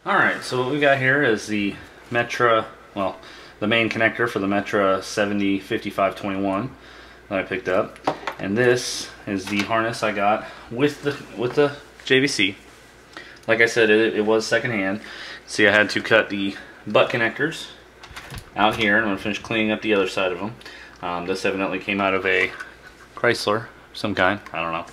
Alright, so what we got here is the Metra, well, the main connector for the Metra 705521 that I picked up. And this is the harness I got with the JVC. Like I said, it was secondhand. See, I had to cut the butt connectors out here, and I'm going to finish cleaning up the other side of them. This evidently came out of a Chrysler, some kind, I don't know.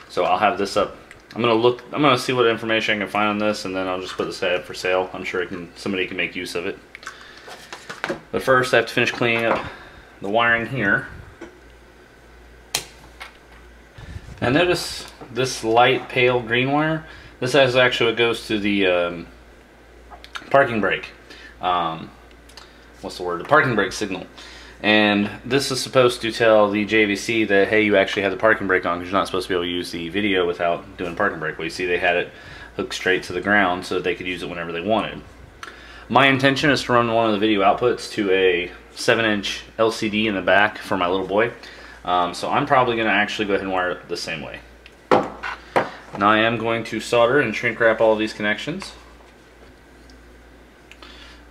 So I'll have this up. I'm gonna see what information I can find on this, and then I'll just put this guy up for sale. I'm sure somebody can make use of it. But first, I have to finish cleaning up the wiring here. And notice this light pale green wire. This is actually what goes to the parking brake. What's the word? The parking brake signal. And this is supposed to tell the JVC that, hey, you actually have the parking brake on, because you're not supposed to be able to use the video without doing parking brake. Well, you see they had it hooked straight to the ground so that they could use it whenever they wanted. My intention is to run one of the video outputs to a 7-inch LCD in the back for my little boy. So I'm probably going to actually go ahead and wire it the same way. Now I am going to solder and shrink wrap all of these connections.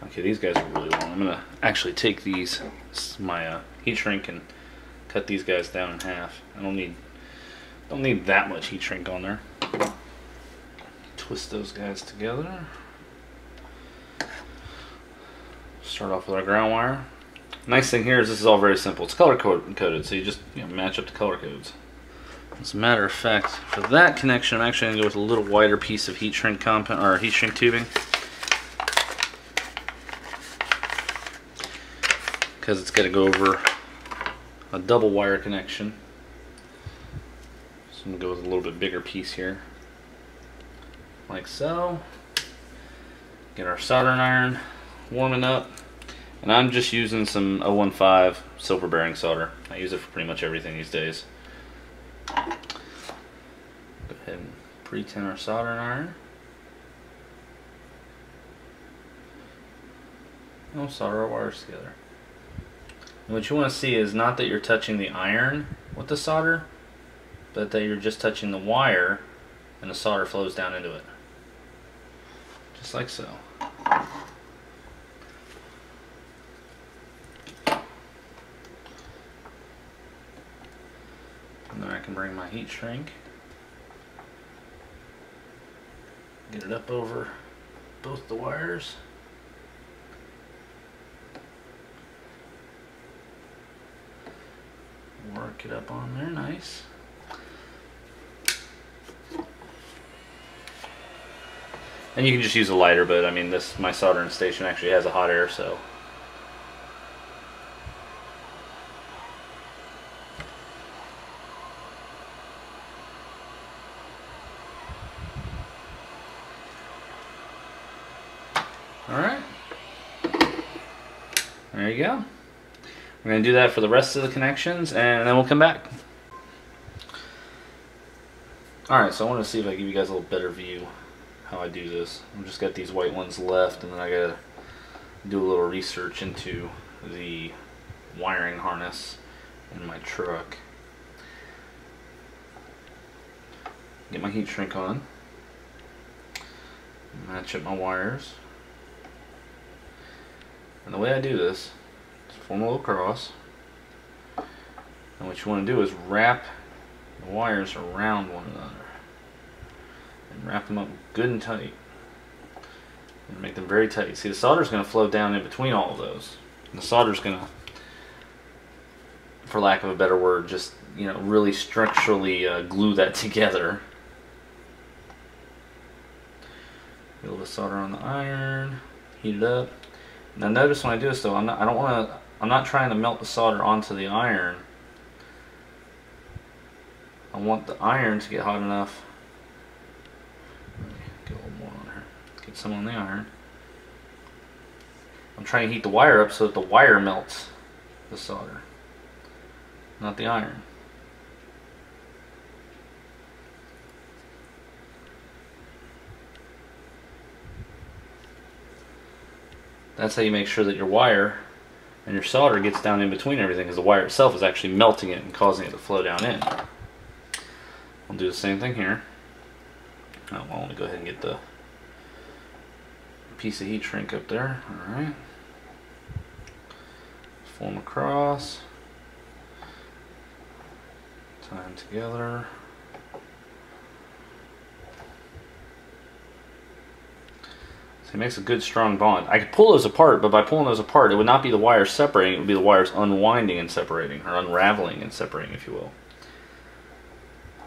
Okay, these guys are really long. I'm going to actually take these, my heat shrink, and cut these guys down in half. I don't need that much heat shrink on there. Twist those guys together. Start off with our ground wire. Nice thing here is this is all very simple. It's color coded, so you just match up the color codes. As a matter of fact, for that connection, I'm actually going to go with a little wider piece of heat shrink compound or heat shrink tubing, because it's got to go over a double wire connection. So I'm going to go with a little bit bigger piece here, like so. Get our soldering iron warming up, and I'm just using some 015 silver bearing solder. I use it for pretty much everything these days. Go ahead and pre-tin our soldering iron. And we'll solder our wires together. And what you want to see is not that you're touching the iron with the solder, but that you're just touching the wire and the solder flows down into it. Just like so. And then I can bring my heat shrink, get it up over both the wires. Work it up on there, nice. And you can just use a lighter, but I mean, my soldering station actually has a hot air, so. Alright. There you go. We're going to do that for the rest of the connections, and then we'll come back. Alright, so I want to see if I can give you guys a little better view how I do this. I've just got these white ones left, and then I got to do a little research into the wiring harness in my truck. Get my heat shrink on. Match up my wires. And the way I do this, form a little cross, and what you want to do is wrap the wires around one another and wrap them up good and tight and make them very tight. See, the solder is going to flow down in between all of those, and the solder is going to, for lack of a better word, just really structurally glue that together. Get a little solder on the iron, heat it up. Now notice when I do this though, I'm not trying to melt the solder onto the iron. I want the iron to get hot enough. Get a little more on here. Get some on the iron. I'm trying to heat the wire up so that the wire melts the solder, not the iron. That's how you make sure that your wire and your solder gets down in between everything, because the wire itself is actually melting it and causing it to flow down in. I'll do the same thing here. I'll only go ahead and get the piece of heat shrink up there. Alright. Form across. Tie them together. So it makes a good strong bond. I could pull those apart, but by pulling those apart, it would not be the wires separating, it would be the wires unwinding and separating, or unraveling and separating, if you will.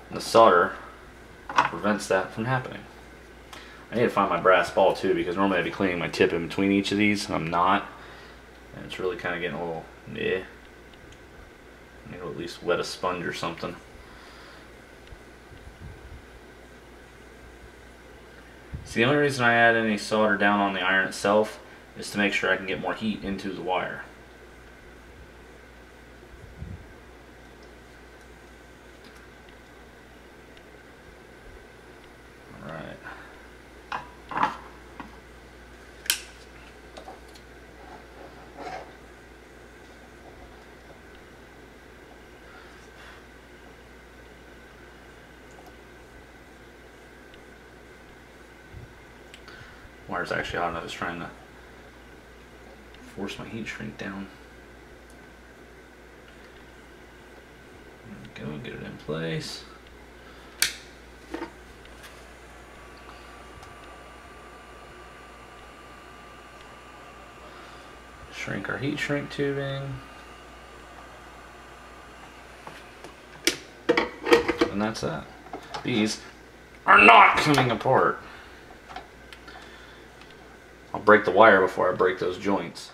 And the solder prevents that from happening. I need to find my brass ball too, because normally I'd be cleaning my tip in between each of these, and I'm not. And it's really kind of getting a little, I need to at least wet a sponge or something. So the only reason I add any solder down on the iron itself is to make sure I can get more heat into the wire. Alright. Wire's actually hot enough. I was trying to force my heat shrink down. There we go, get it in place. Shrink our heat shrink tubing. And that's that. These are not coming apart. I'll break the wire before I break those joints.